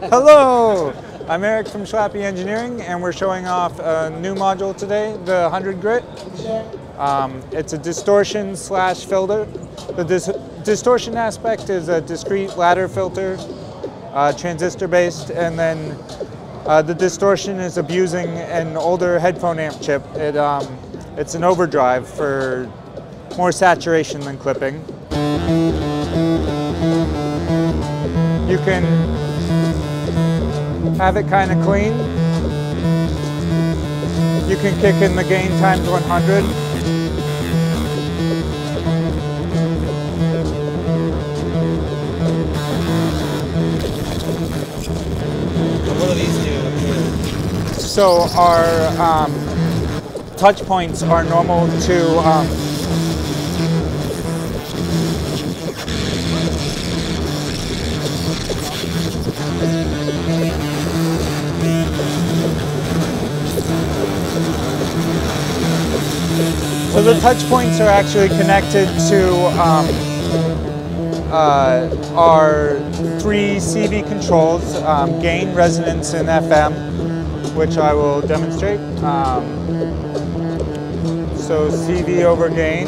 Hello! I'm Eric from Schlappi Engineering, and we're showing off a new module today, the 100 grit. It's a distortion slash filter. The distortion aspect is a discrete ladder filter, transistor based, and then the distortion is abusing an older headphone amp chip. It's an overdrive for more saturation than clipping. You can have it kind of clean. You can kick in the gain times 100. What do these do? So our touch points are normal to so the touch points are actually connected to our 3 CV controls, gain, resonance, and FM, which I will demonstrate. So CV over gain.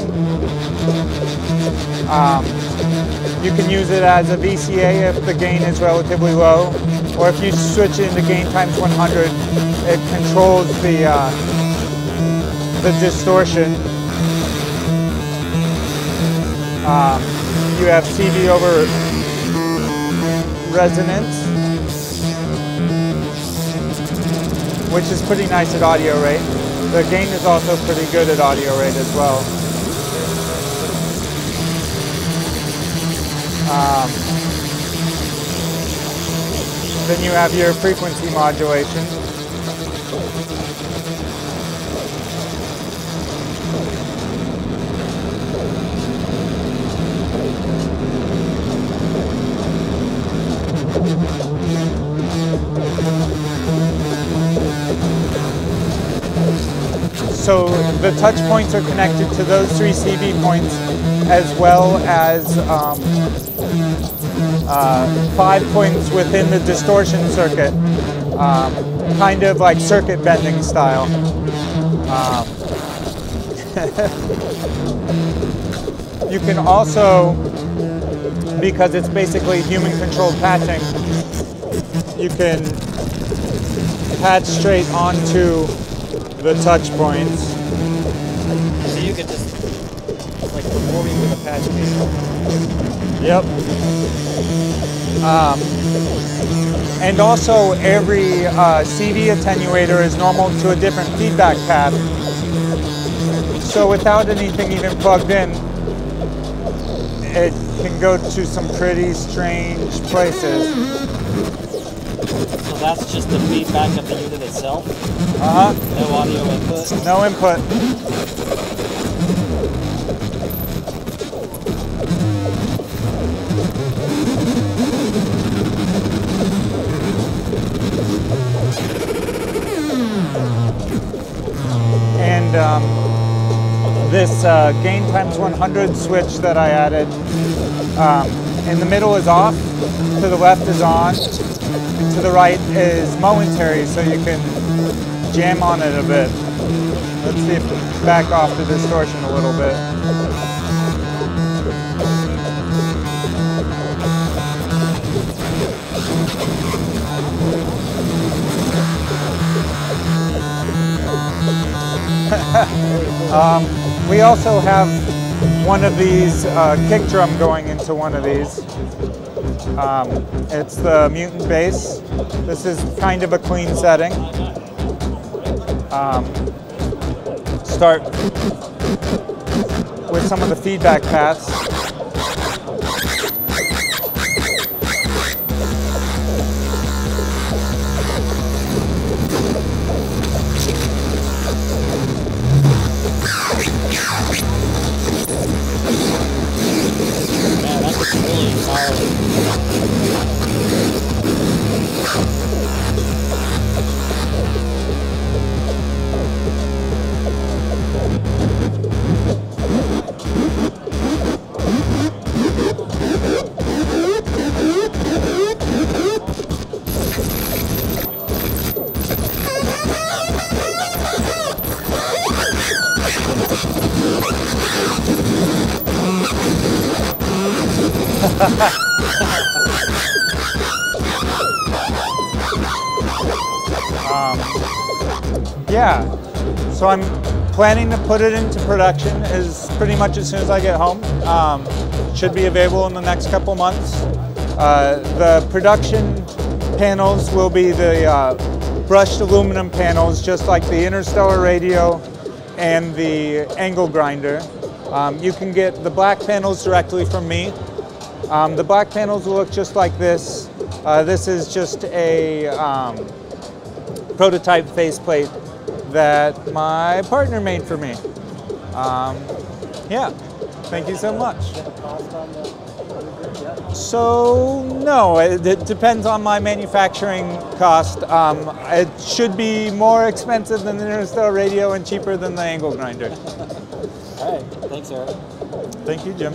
You can use it as a VCA if the gain is relatively low, or if you switch it into gain times 100, it controls the distortion. You have CV over resonance, which is pretty nice at audio rate. The gain is also pretty good at audio rate as well. Then you have your frequency modulation. So the touch points are connected to those 3 CV points, as well as 5 points within the distortion circuit, kind of like circuit bending style. You can also, because it's basically human-controlled patching, you can patch straight onto the touch points. So you could just, like, performing with a patch cable. Yep. And also every CV attenuator is normal to a different feedback path. So without anything even plugged in, it can go to some pretty strange places. So that's just the feedback of the unit itself? Uh-huh. No audio input? No input. And this gain times 100 switch that I added, in the middle is off, to the left is on, to the right is momentary, so you can jam on it a bit. Let's see if we back off the distortion a little bit. We also have one of these kick drum going into one of these. It's the mutant bass. This is kind of a clean setting. Start with some of the feedback paths. Yeah, that's really solid. Yeah, so I'm planning to put it into production as pretty much as soon as I get home. Should be available in the next couple months. The production panels will be the brushed aluminum panels, just like the interstellar radio and the angle grinder. You can get the black panels directly from me. The black panels will look just like this. This is just a prototype faceplate that my partner made for me. Yeah, thank you so much. So no, it depends on my manufacturing cost. It should be more expensive than the interstellar radio and cheaper than the angle grinder. All right, thanks, Eric. Thank you, Jim.